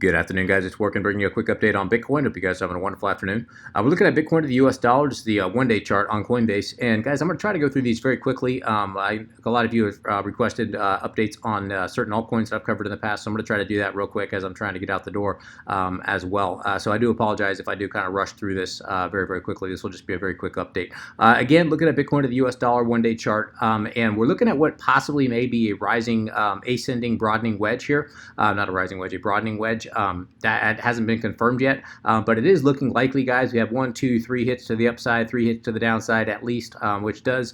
Good afternoon, guys. It's Working, bringing you a quick update on Bitcoin. Hope you guys are having a wonderful afternoon. We're looking at Bitcoin to the US dollar, just the one-day chart on Coinbase. And guys, I'm going to try to go through these very quickly. A lot of you have requested updates on certain altcoins that I've covered in the past, so I'm going to try to do that real quick as I'm trying to get out the door as well. So I do apologize if I do kind of rush through this very, very quickly. This will just be a very quick update. Again, looking at Bitcoin to the US dollar one-day chart, and we're looking at what possibly may be a rising ascending broadening wedge here. Not a rising wedge, a broadening wedge. That hasn't been confirmed yet, but it is looking likely, guys. We have 1, 2, 3 hits to the upside, 3 hits to the downside at least, which does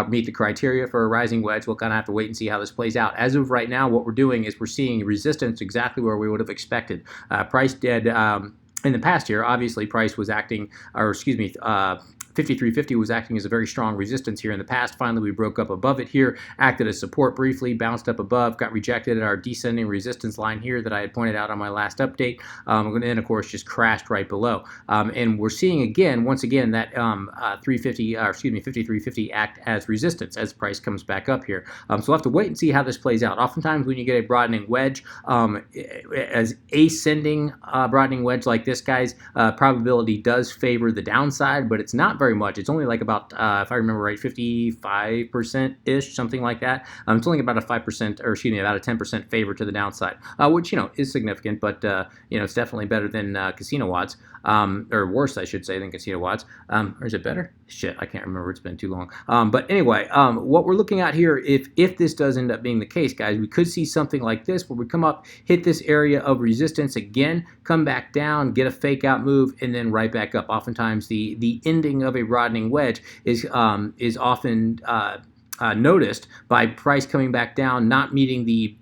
meet the criteria for a rising wedge. We'll kind of have to wait and see how this plays out. As of right now, what we're doing is we're seeing resistance exactly where we would have expected. Price did in the past year, obviously, price was acting, or excuse me, 53.50 was acting as a very strong resistance here in the past. Finally, we broke up above it here, acted as support briefly, bounced up above, got rejected at our descending resistance line here that I had pointed out on my last update, and then, of course, just crashed right below. And we're seeing again, once again, that 53.50 act as resistance as price comes back up here. So we'll have to wait and see how this plays out. Oftentimes, when you get a broadening wedge, as ascending broadening wedge like this, guys, probability does favor the downside, but it's not very much. It's only like about, if I remember right, 55%-ish, something like that. It's only about a 5%, or excuse me, about a 10% favor to the downside, which, is significant, but, it's definitely better than casino odds, or worse, I should say, than casino odds. Or is it better? Shit, I can't remember. It's been too long. But anyway, what we're looking at here, if this does end up being the case, guys, we could see something like this where we come up, hit this area of resistance again, come back down, get a fake out move, and then right back up. Oftentimes, the ending of a broadening wedge is often noticed by price coming back down, not meeting the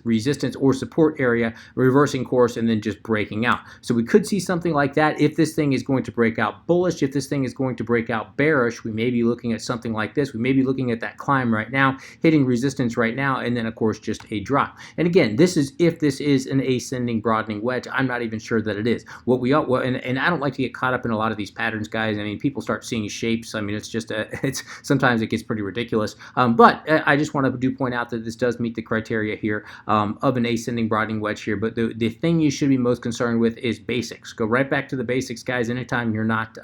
resistance or support area, reversing course, and then just breaking out. So we could see something like that. If this thing is going to break out bullish, if this thing is going to break out bearish, we may be looking at something like this. We may be looking at that climb right now, hitting resistance right now, and then, of course, just a drop. And again, this is if this is an ascending broadening wedge. I'm not even sure that it is. And I don't like to get caught up in a lot of these patterns, guys. I mean, people start seeing shapes. I mean, it's just sometimes it gets pretty ridiculous, but I just want to point out that this does meet the criteria here of an ascending broadening wedge here. But the thing you should be most concerned with is basics. Go right back to the basics, guys. Anytime you're not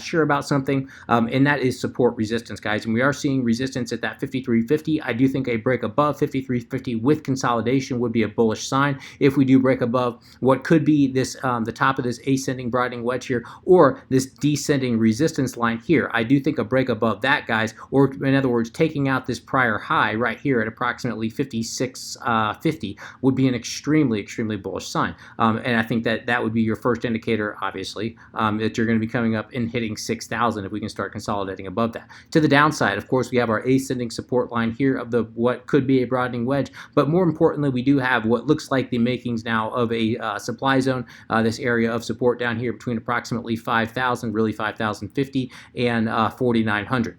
sure about something, and that is support resistance, guys. And we are seeing resistance at that 53.50. I do think a break above 53.50 with consolidation would be a bullish sign. If we do break above what could be this the top of this ascending broadening wedge here, or this descending resistance line here, I do think a break above that, guys, or in other words, taking out this prior high right here at approximately 56.50 would be an extremely, extremely bullish sign. And I think that would be your first indicator, obviously, that you're going to be coming up and hitting 6,000 if we can start consolidating above that. To the downside, of course, we have our ascending support line here of what could be a broadening wedge, but more importantly, we do have what looks like the makings now of a supply zone, this area of support down here between approximately 5,000, really 5,050, and 4,900.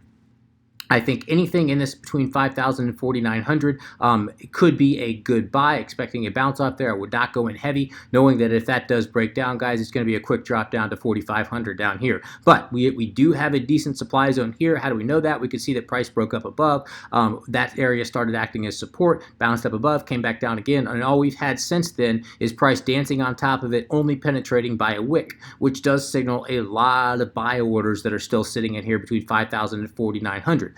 I think anything in this between 5,000 and 4,900 could be a good buy. Expecting a bounce off there, I would not go in heavy, knowing that if that does break down, guys, it's going to be a quick drop down to 4,500 down here. But we do have a decent supply zone here. How do we know that? We could see that price broke up above. That area started acting as support, bounced up above, came back down again, and all we've had since then is price dancing on top of it, only penetrating by a wick, which does signal a lot of buy orders that are still sitting in here between 5,000 and 4,900.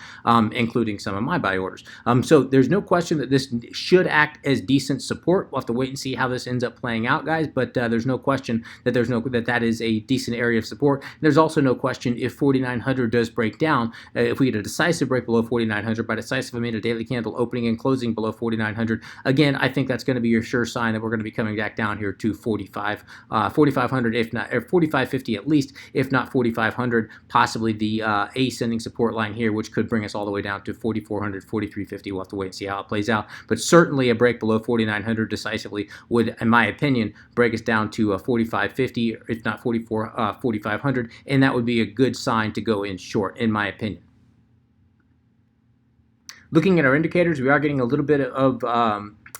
Including some of my buy orders. So there's no question that this should act as decent support. We'll have to wait and see how this ends up playing out, guys, but there's no question that that is a decent area of support. And there's also no question if 4,900 does break down, if we get a decisive break below 4,900, by decisive I mean a daily candle opening and closing below 4,900, again, I think that's going to be your sure sign that we're going to be coming back down here to 4,500, if not, or 45.50 at least, if not 4,500, possibly the ascending support line here, which could bring us all the way down to 4,400, 43.50. We'll have to wait and see how it plays out. But certainly a break below 4,900 decisively would, in my opinion, break us down to 45.50, if not 4,500, and that would be a good sign to go in short, in my opinion. Looking at our indicators, we are getting a little bit of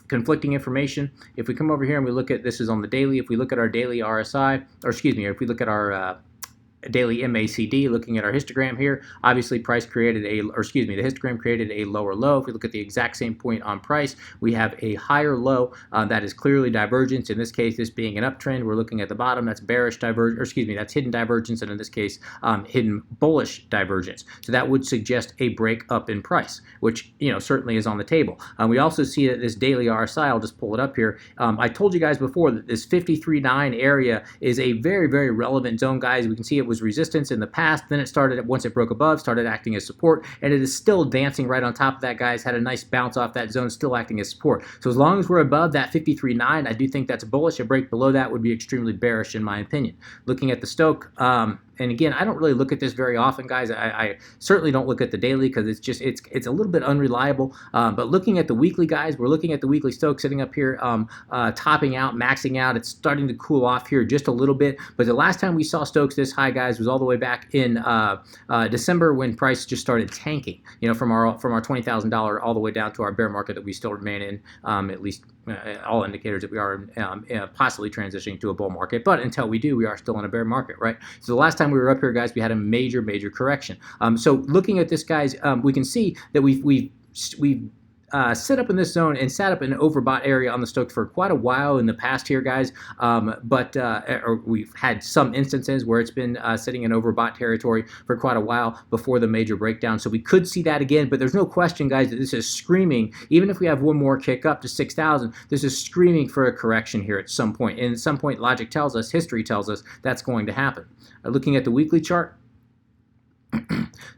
conflicting information. If we come over here and we look at, this is on the daily, if we look at our daily RSI, or excuse me, if we look at our daily MACD, looking at our histogram here, obviously price created the histogram created a lower low. If we look at the exact same point on price, we have a higher low that is clearly divergence. In this case, this being an uptrend, we're looking at the bottom, that's bearish divergence, that's hidden divergence, and in this case, hidden bullish divergence. So that would suggest a break up in price, which certainly is on the table. We also see that this daily RSI, I'll just pull it up here. I told you guys before that this 53.9 area is a very, very relevant zone, guys. We can see it was resistance in the past, then it started, once it broke above, started acting as support, and it is still dancing right on top of that, guys. Had a nice bounce off that zone, still acting as support. So as long as we're above that 53.9, I do think that's bullish. A break below that would be extremely bearish in my opinion. Looking at the Stoke, and again, I don't really look at this very often, guys. I certainly don't look at the daily because it's a little bit unreliable. But looking at the weekly, guys, we're looking at the weekly Stoke sitting up here, topping out, maxing out. It's starting to cool off here just a little bit. But the last time we saw Stokes this high, guys, was all the way back in December when price just started tanking. From our $20,000 all the way down to our bear market that we still remain in, at least all indicators that we are possibly transitioning to a bull market. But until we do, we are still in a bear market, right? So the last time we were up here, guys, we had a major correction. So looking at this, guys, we can see that we've set up in this zone and sat up in an overbought area on the Stoke for quite a while in the past here, guys. But we've had some instances where it's been sitting in overbought territory for quite a while before the major breakdown. So we could see that again, but there's no question, guys, that this is screaming. Even if we have one more kick up to 6,000, this is screaming for a correction here at some point. And at some point, logic tells us, history tells us that's going to happen. Looking at the weekly chart,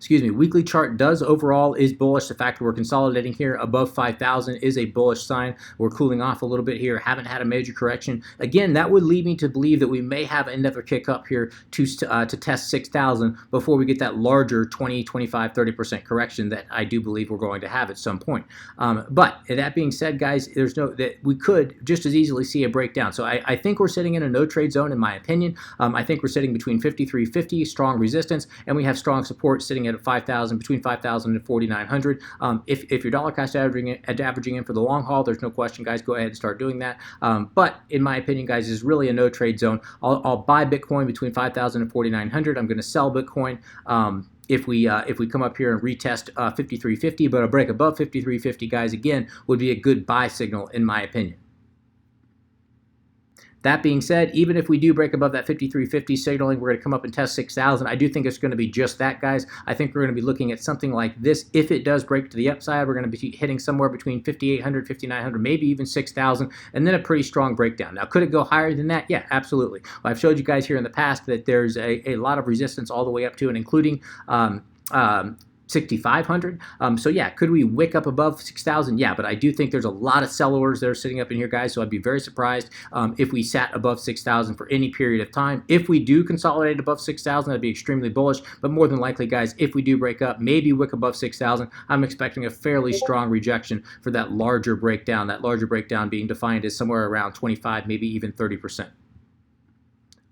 weekly chart overall is bullish. The fact that we're consolidating here above 5,000 is a bullish sign. We're cooling off a little bit here, haven't had a major correction. Again, that would lead me to believe that we may have another kick up here to test 6,000 before we get that larger 20, 25, 30% correction that I do believe we're going to have at some point. But that being said, guys, we could just as easily see a breakdown. So I think we're sitting in a no trade zone, in my opinion. I think we're sitting between 53.50, strong resistance, and we have strong support sitting at 5,000, between 5,000 and 4,900. If you're dollar cost averaging in for the long haul, there's no question, guys, go ahead and start doing that. But in my opinion, guys, this is really a no trade zone. I'll buy Bitcoin between 5,000 and 4,900. I'm going to sell Bitcoin if we come up here and retest 53.50, but a break above 53.50, guys, again, would be a good buy signal in my opinion. That being said, even if we do break above that 53.50 signaling, we're going to come up and test 6,000. I do think it's going to be just that, guys. I think we're going to be looking at something like this. If it does break to the upside, we're going to be hitting somewhere between 5,800, 5,900, maybe even 6,000, and then a pretty strong breakdown. Now, could it go higher than that? Yeah, absolutely. Well, I've showed you guys here in the past that there's a lot of resistance all the way up to and including 6,500. So yeah, could we wick up above 6,000? Yeah, but I do think there's a lot of sell orders that are sitting up in here, guys. So I'd be very surprised if we sat above 6,000 for any period of time. If we do consolidate above 6,000, that'd be extremely bullish. But more than likely, guys, if we do break up, maybe wick above 6,000, I'm expecting a fairly strong rejection for that larger breakdown. That larger breakdown being defined as somewhere around 25, maybe even 30%.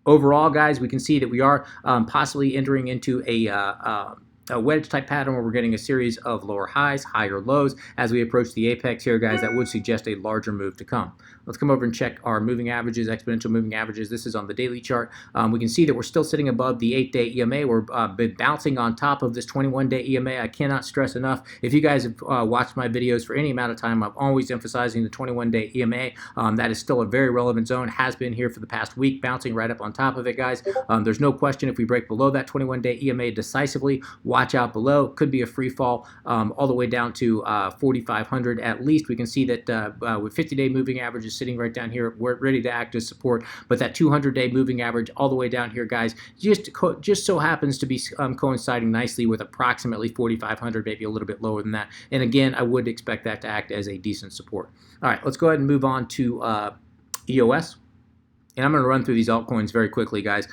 Overall, guys, we can see that we are possibly entering into a wedge type pattern where we're getting a series of lower highs, higher lows as we approach the apex here, guys. That would suggest a larger move to come. Let's come over and check our moving averages, exponential moving averages. This is on the daily chart. We can see that we're still sitting above the 8-day EMA. We're been bouncing on top of this 21-day EMA. I cannot stress enough. If you guys have watched my videos for any amount of time, I'm always emphasizing the 21-day EMA. That is still a very relevant zone, has been here for the past week, bouncing right up on top of it, guys. There's no question if we break below that 21-day EMA decisively, watch out below. Could be a free fall all the way down to 4,500 at least. We can see that with 50-day moving averages sitting right down here, we're ready to act as support. But that 200-day moving average all the way down here, guys, just so happens to be coinciding nicely with approximately 4,500, maybe a little bit lower than that. And again, I would expect that to act as a decent support. All right, let's go ahead and move on to EOS. And I'm going to run through these altcoins very quickly, guys.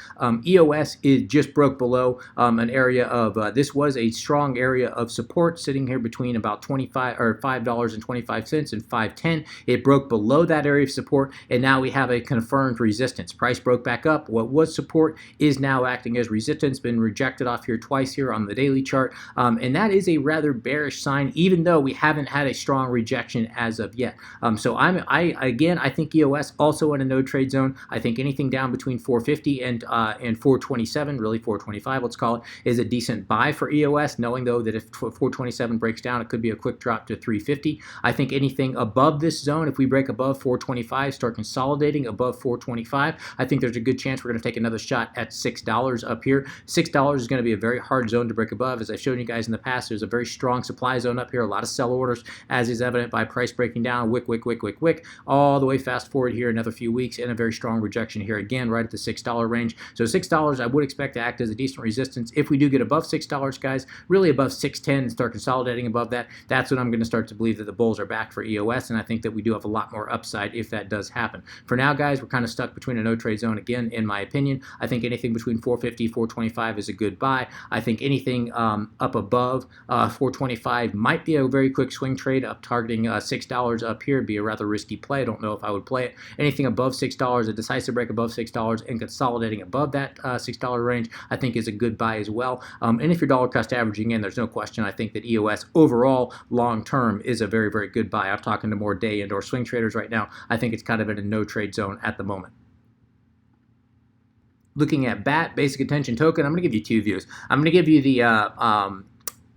EOS just broke below an area of, this was a strong area of support sitting here between about $5.25 and $5.10. It broke below that area of support, and now we have a confirmed resistance. Price broke back up. What was support is now acting as resistance, been rejected off here twice here on the daily chart. And that is a rather bearish sign, even though we haven't had a strong rejection as of yet. So I think EOS also in a no trade zone. I think anything down between 450 and 427, really 425, let's call it, is a decent buy for EOS, knowing though that if 427 breaks down, it could be a quick drop to 350. I think anything above this zone, if we break above 425, start consolidating above 425, I think there's a good chance we're going to take another shot at $6 up here. $6 is going to be a very hard zone to break above. As I've shown you guys in the past, there's a very strong supply zone up here, a lot of sell orders, as is evident by price breaking down, wick, all the way fast forward here another few weeks, and a very strong rejection here again right at the $6 range. So $6 I would expect to act as a decent resistance. If we do get above $6, guys, really above 610 and start consolidating above that, that's when I'm going to start to believe that the bulls are back for EOS, and I think that we do have a lot more upside if that does happen. For now, guys, we're kind of stuck between a no trade zone again, in my opinion. I think anything between 450 425 is a good buy. I think anything up above 425 might be a very quick swing trade up targeting $6 up here. It'd be a rather risky play. I don't know if I would play it. Anything above $6, a decisive break above $6 and consolidating above that $6 range, I think is a good buy as well. And if you're dollar cost averaging in, there's no question. I think that EOS overall long term is a very, very good buy. I'm talking to more day and or swing traders right now. I think it's kind of in a no trade zone at the moment. Looking at BAT, basic attention token, I'm going to give you two views. I'm going to give you the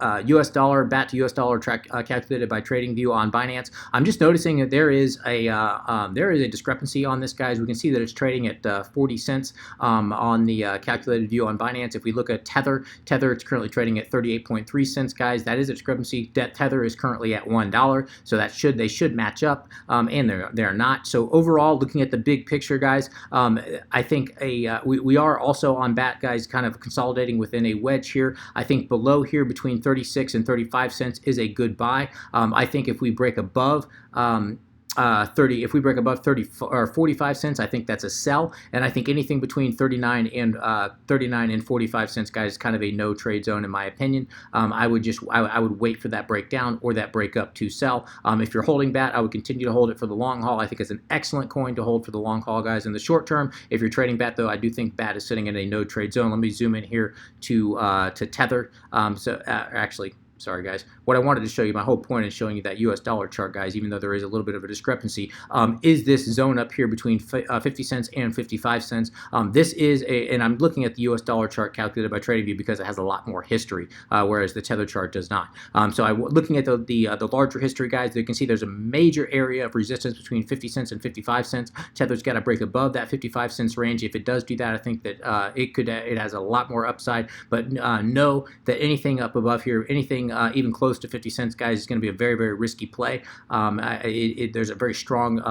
US dollar, BAT to US dollar calculated by TradingView on Binance. I'm just noticing that there is a discrepancy on this, guys. We can see that it's trading at 40 cents on the calculated view on Binance. If we look at Tether, it's currently trading at 38.3 cents, guys. That is a discrepancy. Tether is currently at $1, so they should match up, and they're not. So overall, looking at the big picture, guys, I think we are also on BAT, guys, kind of consolidating within a wedge here. I think below here between 36 and 35 cents is a good buy. I think if we break above 30 or 45 cents, I think that's a sell, and I think anything between 39 and 45 cents, guys, is kind of a no trade zone in my opinion. I would wait for that breakdown or that break up to sell. If you're holding BAT, I would continue to hold it for the long haul. I think it's an excellent coin to hold for the long haul, guys. In the short term, if you're trading BAT, though, I do think BAT is sitting in a no trade zone. Let me zoom in here to Tether. Actually, sorry, guys. What I wanted to show you, my whole point is showing you that US dollar chart, guys, even though there is a little bit of a discrepancy, is this zone up here between 50 cents and 55 cents. This is and I'm looking at the US dollar chart calculated by TradingView because it has a lot more history, whereas the Tether chart does not. So looking at the larger history, guys, you can see there's a major area of resistance between 50 cents and 55 cents. Tether's got to break above that 55 cents range. If it does do that, I think that it has a lot more upside, but know that anything up above here, anything even close to 50 cents, guys, is going to be a very, very risky play. There's a very strong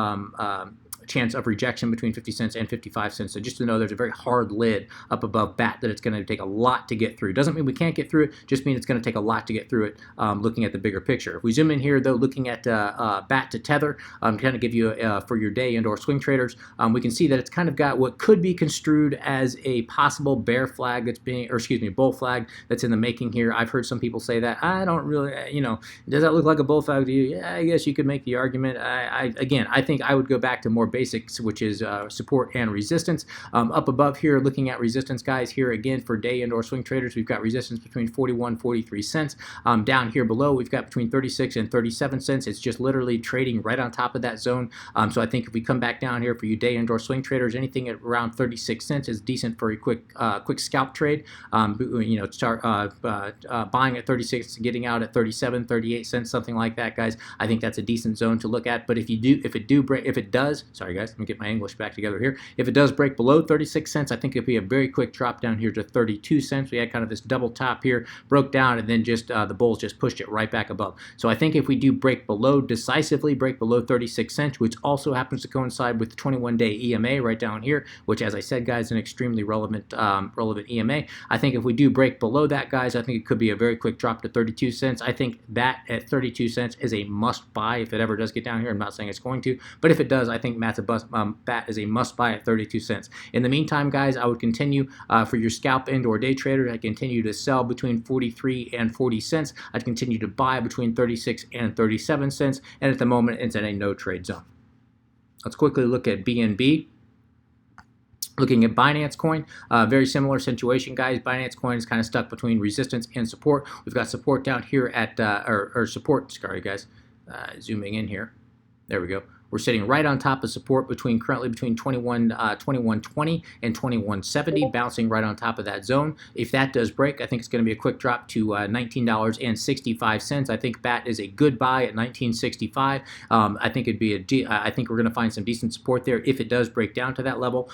chance of rejection between 50 cents and 55 cents. So just to know there's a very hard lid up above BAT that it's going to take a lot to get through. Doesn't mean we can't get through it, just means it's going to take a lot to get through it, looking at the bigger picture. If we zoom in here, though, looking at BAT to Tether, kind of give you for your day and or swing traders, we can see that it's kind of got what could be construed as a possible bear flag that's being, or excuse me, bull flag that's in the making here. I've heard some people say that. I don't really, does that look like a bull flag to you? Yeah, I guess you could make the argument. Again, I think I would go back to more basics, which is support and resistance. Up above here, looking at resistance, guys, here again for day and or swing traders, we've got resistance between 41 43 cents. Down here below, we've got between 36 and 37 cents. It's just literally trading right on top of that zone. So I think if we come back down here for you day and or swing traders, anything at around 36 cents is decent for a quick scalp trade. Start buying at 36, getting out at 37, 38 cents, something like that, guys. I think that's a decent zone to look at. But if it does, sorry guys, let me get my English back together here. If it does break below 36 cents, I think it'd be a very quick drop down here to 32 cents. We had kind of this double top here, broke down, and then just the bulls just pushed it right back above. So I think if we do decisively break below 36 cents, which also happens to coincide with the 21-day EMA right down here, which, as I said, guys, is an extremely relevant EMA. I think if we do break below that, guys, I think it could be a very quick drop to 32 cents. I think that at 32 cents is a must buy if it ever does get down here. I'm not saying it's going to, but if it does, I think BAT is a must buy at 32 cents. In the meantime, guys, I would continue for your scalp and or day traders. I continue to sell between 43 and 40 cents. I'd continue to buy between 36 and 37 cents, and at the moment, it's in a no trade zone. Let's quickly look at BNB. Looking at Binance coin, very similar situation, guys. Binance coin is kind of stuck between resistance and support. We've got support down here at, or support, sorry guys, zooming in here. There we go. We're sitting right on top of support currently between 2120 and 2170, bouncing right on top of that zone. If that does break, I think it's going to be a quick drop to $19.65. I think BAT is a good buy at 1965. I think I think we're going to find some decent support there if it does break down to that level.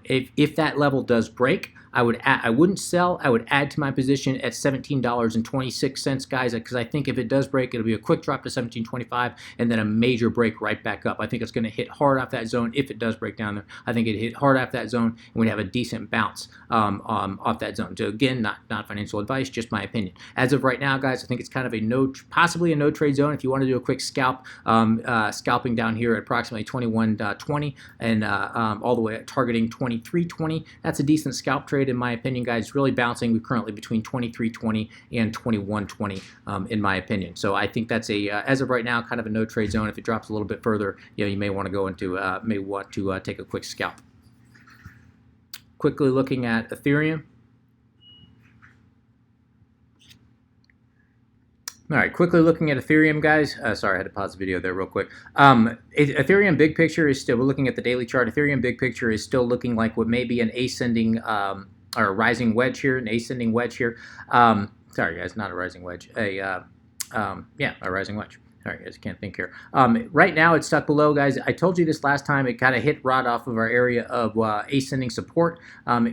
If that level does break, I wouldn't sell. I would add to my position at $17.26, guys, because I think if it does break, it'll be a quick drop to $17.25 and then a major break right back up. I think it's going to hit hard off that zone if it does break down there. I think it hit hard off that zone and we'd have a decent bounce off that zone. So again, not financial advice, just my opinion. As of right now, guys, I think it's kind of possibly a no trade zone. If you want to do a quick scalp, scalping down here at approximately 21.20 and all the way at targeting 23.20, that's a decent scalp trade in my opinion, guys. Really bouncing. We're currently between 23.20 and 21.20 in my opinion. So I think that's as of right now, kind of a no trade zone. If it drops a little bit further, you may want to go into take a quick scalp. Quickly looking at Ethereum. All right, quickly looking at Ethereum, guys. Sorry, I had to pause the video there real quick. Ethereum big picture is still, we're looking at the daily chart. Ethereum big picture is still looking like what may be an ascending or a rising wedge here, an ascending wedge here. Sorry, guys, not a rising wedge. Yeah, a rising wedge. Sorry, guys, can't think here. Right now, it's stuck below, guys. I told you this last time. It kind of hit right off of our area of ascending support.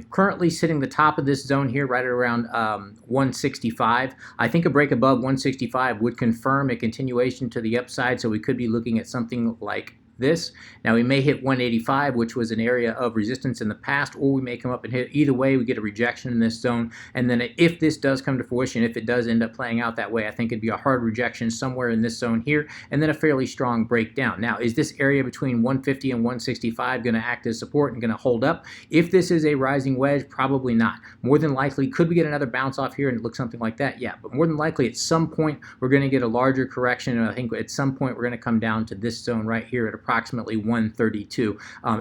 Currently sitting the top of this zone here, right around 165. I think a break above 165 would confirm a continuation to the upside, so we could be looking at something like this. Now we may hit 185, which was an area of resistance in the past, or we may come up and hit. Either way, we get a rejection in this zone, and then if this does come to fruition, if it does end up playing out that way, I think it'd be a hard rejection somewhere in this zone here, and then a fairly strong breakdown. Now, is this area between 150 and 165 going to act as support and going to hold up? If this is a rising wedge, probably not. More than likely, could we get another bounce off here and it looks something like that? Yeah, but more than likely, at some point, we're going to get a larger correction, and I think at some point, we're going to come down to this zone right here at approximately 132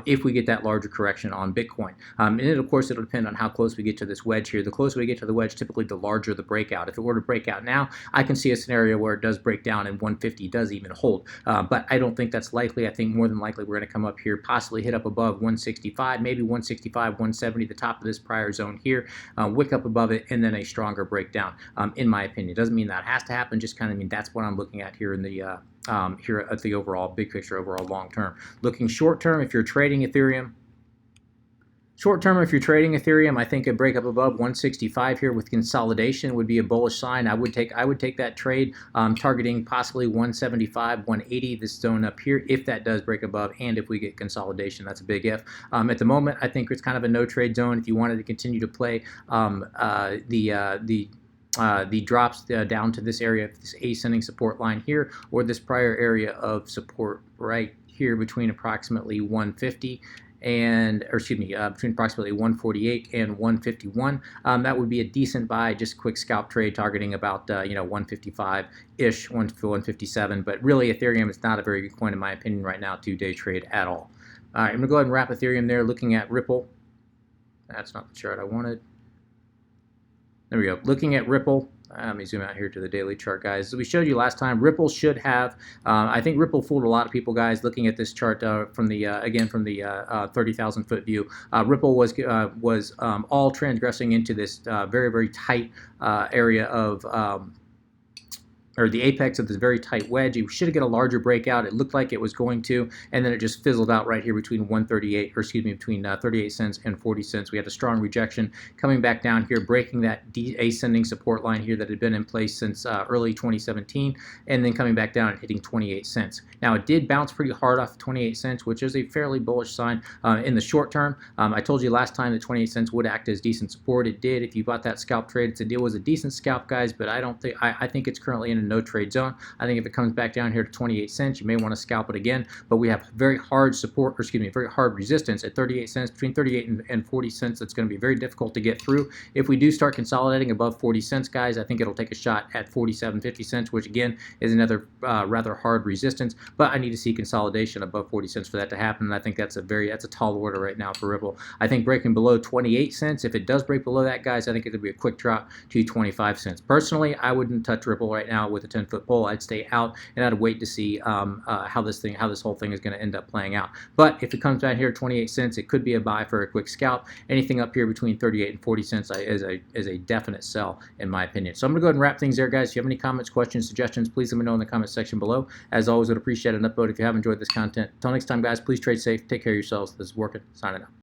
if we get that larger correction on Bitcoin. And of course, it'll depend on how close we get to this wedge here. The closer we get to the wedge, typically the larger the breakout. If it were to break out now, I can see a scenario where it does break down and 150 does even hold. But I don't think that's likely. I think more than likely we're going to come up here, possibly hit up above 165, maybe 165, 170, the top of this prior zone here, wick up above it, and then a stronger breakdown, in my opinion. It doesn't mean that has to happen, just kind of mean that's what I'm looking at here in the here at the overall big picture, overall long term. Looking short term, if you're trading Ethereum, I think a break up above 165 here with consolidation would be a bullish sign. I would take that trade, targeting possibly 175, 180, this zone up here, if that does break above, and if we get consolidation. That's a big if. At the moment, I think it's kind of a no trade zone. If you wanted to continue to play the drops down to this area, this ascending support line here, or this prior area of support right here between approximately 150 and, between approximately 148 and 151, that would be a decent buy. Just a quick scalp trade targeting about 155-ish, 157. But really, Ethereum is not a very good coin in my opinion right now to day trade at all. All right, I'm gonna go ahead and wrap Ethereum there. Looking at Ripple, that's not the chart I wanted. There we go. Looking at Ripple, let me zoom out here to the daily chart, guys. As we showed you last time, Ripple should have, I think Ripple fooled a lot of people, guys, looking at this chart from the 30,000 foot view. Ripple was all transgressing into this very, very tight area of or the apex of this very tight wedge. You should get a larger breakout. It looked like it was going to, and then it just fizzled out right here between between 38 cents and 40 cents. We had a strong rejection coming back down here, breaking that ascending support line here that had been in place since early 2017, and then coming back down and hitting 28 cents. Now, it did bounce pretty hard off 28 cents, which is a fairly bullish sign in the short term. I told you last time that 28 cents would act as decent support. It did. If you bought that scalp trade, it was a decent scalp, guys, but I think it's currently in a no trade zone. I think if it comes back down here to 28 cents, you may want to scalp it again, but we have very hard support, or very hard resistance at 38 cents, between 38 and 40 cents. That's going to be very difficult to get through. If we do start consolidating above 40 cents, guys, I think it'll take a shot at 47.50 cents, which again is another rather hard resistance, but I need to see consolidation above 40 cents for that to happen, and I think that's a tall order right now for Ripple. I think breaking below 28 cents, if it does break below that, guys, I think it could be a quick drop to 25 cents. Personally, I wouldn't touch Ripple right now with a 10-foot pole, I'd stay out and I'd wait to see how this whole thing is going to end up playing out. But if it comes down here 28 cents, it could be a buy for a quick scalp. Anything up here between 38 and 40 cents is a definite sell in my opinion. So I'm going to go ahead and wrap things there, guys. If you have any comments, questions, suggestions, please let me know in the comment section below. As always, would appreciate an upvote if you have enjoyed this content. Until next time, guys, please trade safe. Take care of yourselves. This is Working. Signing out.